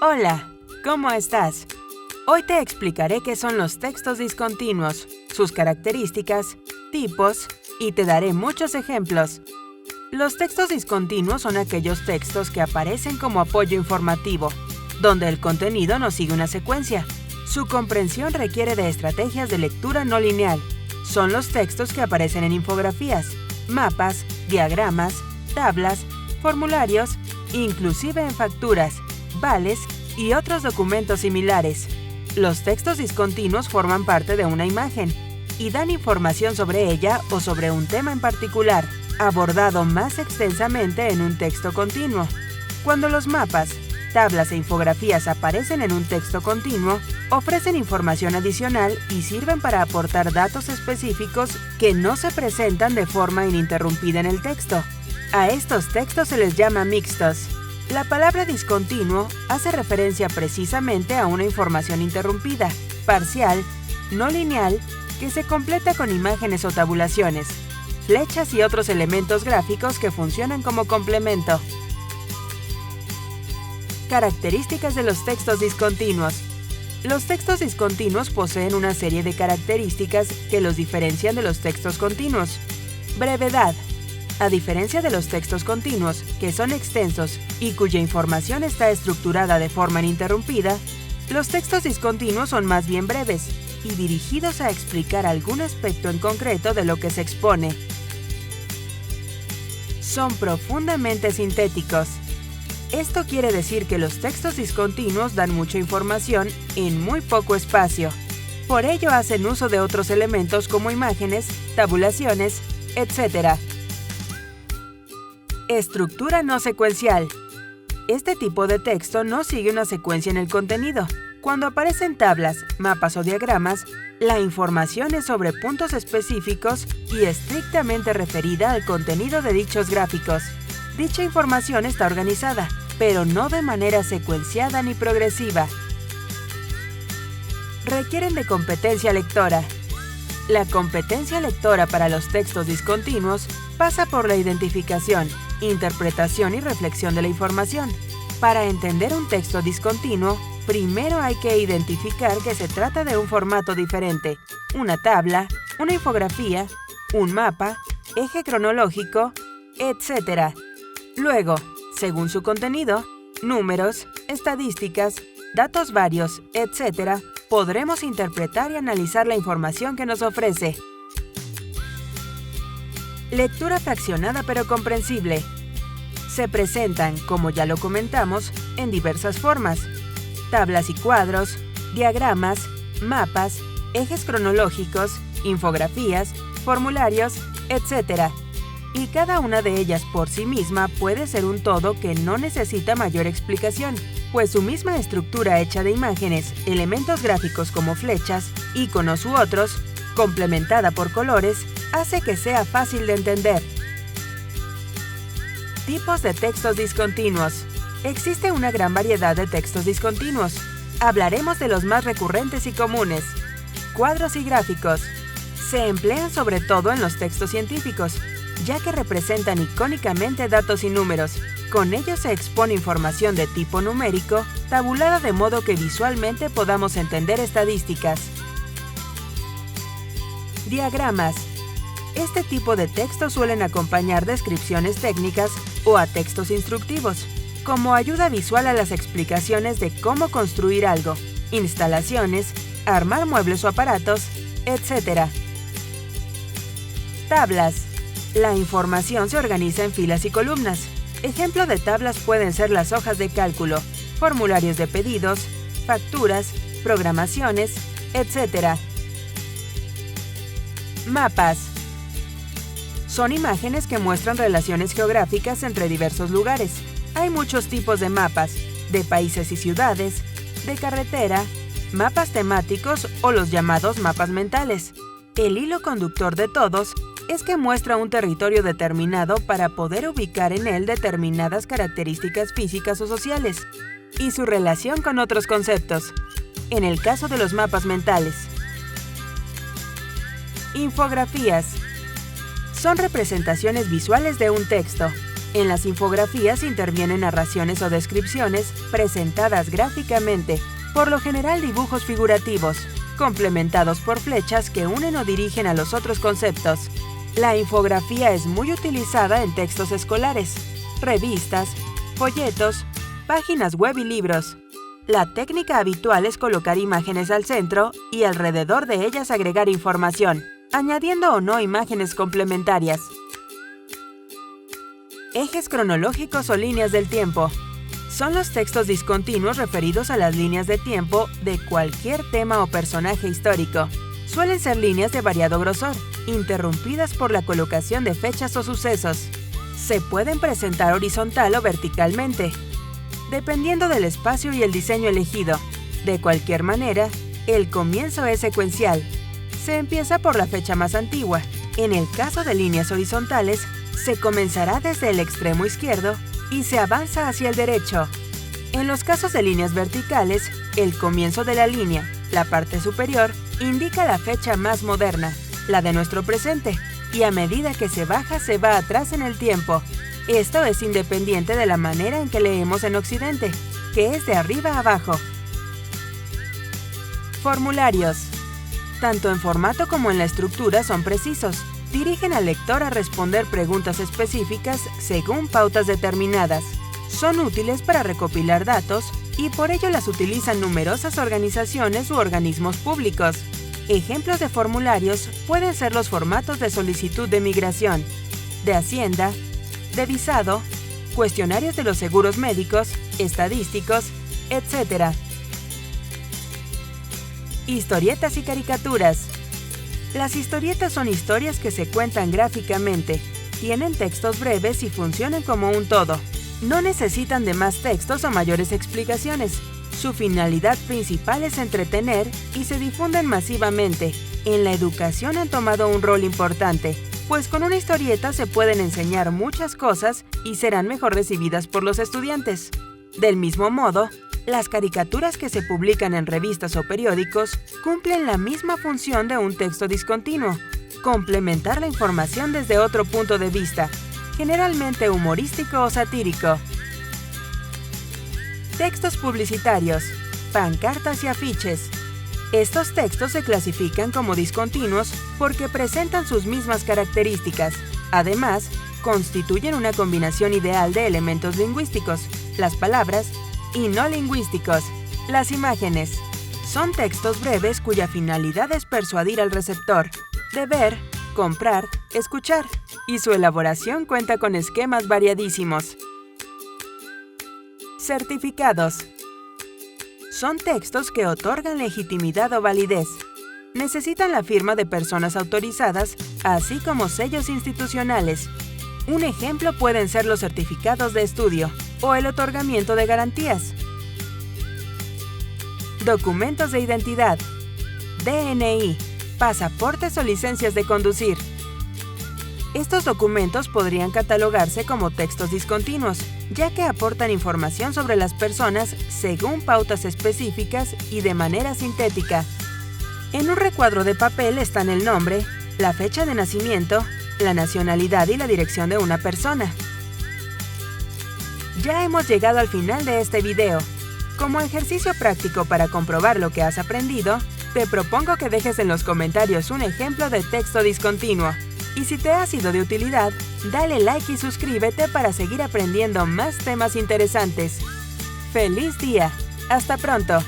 Hola, ¿cómo estás? Hoy te explicaré qué son los textos discontinuos, sus características, tipos y te daré muchos ejemplos. Los textos discontinuos son aquellos textos que aparecen como apoyo informativo, donde el contenido no sigue una secuencia. Su comprensión requiere de estrategias de lectura no lineal. Son los textos que aparecen en infografías, mapas, diagramas, tablas, formularios, inclusive en facturas, vales y otros documentos similares. Los textos discontinuos forman parte de una imagen y dan información sobre ella o sobre un tema en particular, abordado más extensamente en un texto continuo. Cuando los mapas, tablas e infografías aparecen en un texto continuo, ofrecen información adicional y sirven para aportar datos específicos que no se presentan de forma ininterrumpida en el texto. A estos textos se les llama mixtos. La palabra discontinuo hace referencia precisamente a una información interrumpida, parcial, no lineal, que se completa con imágenes o tabulaciones, flechas y otros elementos gráficos que funcionan como complemento. Características de los textos discontinuos. Los textos discontinuos poseen una serie de características que los diferencian de los textos continuos. Brevedad. A diferencia de los textos continuos, que son extensos y cuya información está estructurada de forma ininterrumpida, los textos discontinuos son más bien breves y dirigidos a explicar algún aspecto en concreto de lo que se expone. Son profundamente sintéticos. Esto quiere decir que los textos discontinuos dan mucha información en muy poco espacio. Por ello hacen uso de otros elementos como imágenes, tabulaciones, etc. Estructura no secuencial. Este tipo de texto no sigue una secuencia en el contenido. Cuando aparecen tablas, mapas o diagramas, la información es sobre puntos específicos y estrictamente referida al contenido de dichos gráficos. Dicha información está organizada, pero no de manera secuenciada ni progresiva. Requieren de competencia lectora. La competencia lectora para los textos discontinuos pasa por la identificación, interpretación y reflexión de la información. Para entender un texto discontinuo, primero hay que identificar que se trata de un formato diferente, una tabla, una infografía, un mapa, eje cronológico, etc. Luego, según su contenido, números, estadísticas, datos varios, etc., podremos interpretar y analizar la información que nos ofrece. Lectura fraccionada pero comprensible. Se presentan, como ya lo comentamos, en diversas formas: tablas y cuadros, diagramas, mapas, ejes cronológicos, infografías, formularios, etc. Y cada una de ellas por sí misma puede ser un todo que no necesita mayor explicación, pues su misma estructura hecha de imágenes, elementos gráficos como flechas, iconos u otros, complementada por colores, hace que sea fácil de entender. Tipos de textos discontinuos. Existe una gran variedad de textos discontinuos. Hablaremos de los más recurrentes y comunes. Cuadros y gráficos. Se emplean sobre todo en los textos científicos, ya que representan icónicamente datos y números. Con ellos se expone información de tipo numérico, tabulada de modo que visualmente podamos entender estadísticas. Diagramas. Este tipo de textos suelen acompañar descripciones técnicas o a textos instructivos, como ayuda visual a las explicaciones de cómo construir algo, instalaciones, armar muebles o aparatos, etc. Tablas. La información se organiza en filas y columnas. Ejemplo de tablas pueden ser las hojas de cálculo, formularios de pedidos, facturas, programaciones, etc. Mapas. Son imágenes que muestran relaciones geográficas entre diversos lugares. Hay muchos tipos de mapas, de países y ciudades, de carretera, mapas temáticos o los llamados mapas mentales. El hilo conductor de todos es que muestra un territorio determinado para poder ubicar en él determinadas características físicas o sociales y su relación con otros conceptos. En el caso de los mapas mentales. Infografías. Son representaciones visuales de un texto. En las infografías intervienen narraciones o descripciones presentadas gráficamente, por lo general dibujos figurativos, complementados por flechas que unen o dirigen a los otros conceptos. La infografía es muy utilizada en textos escolares, revistas, folletos, páginas web y libros. La técnica habitual es colocar imágenes al centro y alrededor de ellas agregar información, añadiendo o no imágenes complementarias. Ejes cronológicos o líneas del tiempo. Son los textos discontinuos referidos a las líneas de tiempo de cualquier tema o personaje histórico. Suelen ser líneas de variado grosor, interrumpidas por la colocación de fechas o sucesos. Se pueden presentar horizontal o verticalmente, dependiendo del espacio y el diseño elegido. De cualquier manera, el comienzo es secuencial. Se empieza por la fecha más antigua. En el caso de líneas horizontales, se comenzará desde el extremo izquierdo y se avanza hacia el derecho. En los casos de líneas verticales, el comienzo de la línea, la parte superior, indica la fecha más moderna, la de nuestro presente, y a medida que se baja se va atrás en el tiempo. Esto es independiente de la manera en que leemos en Occidente, que es de arriba a abajo. Formularios. Tanto en formato como en la estructura son precisos. Dirigen al lector a responder preguntas específicas según pautas determinadas. Son útiles para recopilar datos y por ello las utilizan numerosas organizaciones u organismos públicos. Ejemplos de formularios pueden ser los formatos de solicitud de migración, de Hacienda, de visado, cuestionarios de los seguros médicos, estadísticos, etc. Historietas y caricaturas. Las historietas son historias que se cuentan gráficamente, tienen textos breves y funcionan como un todo. No necesitan de más textos o mayores explicaciones. Su finalidad principal es entretener y se difunden masivamente. En la educación han tomado un rol importante, pues con una historieta se pueden enseñar muchas cosas y serán mejor recibidas por los estudiantes. Del mismo modo, las caricaturas que se publican en revistas o periódicos cumplen la misma función de un texto discontinuo, complementar la información desde otro punto de vista, generalmente humorístico o satírico. Textos publicitarios, pancartas y afiches. Estos textos se clasifican como discontinuos porque presentan sus mismas características. Además, constituyen una combinación ideal de elementos lingüísticos, las palabras, y no lingüísticos, las imágenes. Son textos breves cuya finalidad es persuadir al receptor, de ver, comprar, escuchar, y su elaboración cuenta con esquemas variadísimos. Certificados. Son textos que otorgan legitimidad o validez. Necesitan la firma de personas autorizadas, así como sellos institucionales. Un ejemplo pueden ser los certificados de estudio o el otorgamiento de garantías. Documentos de identidad, DNI, pasaportes o licencias de conducir. Estos documentos podrían catalogarse como textos discontinuos, ya que aportan información sobre las personas según pautas específicas y de manera sintética. En un recuadro de papel están el nombre, la fecha de nacimiento, la nacionalidad y la dirección de una persona. Ya hemos llegado al final de este video. Como ejercicio práctico para comprobar lo que has aprendido, te propongo que dejes en los comentarios un ejemplo de texto discontinuo. Y si te ha sido de utilidad, dale like y suscríbete para seguir aprendiendo más temas interesantes. ¡Feliz día! ¡Hasta pronto!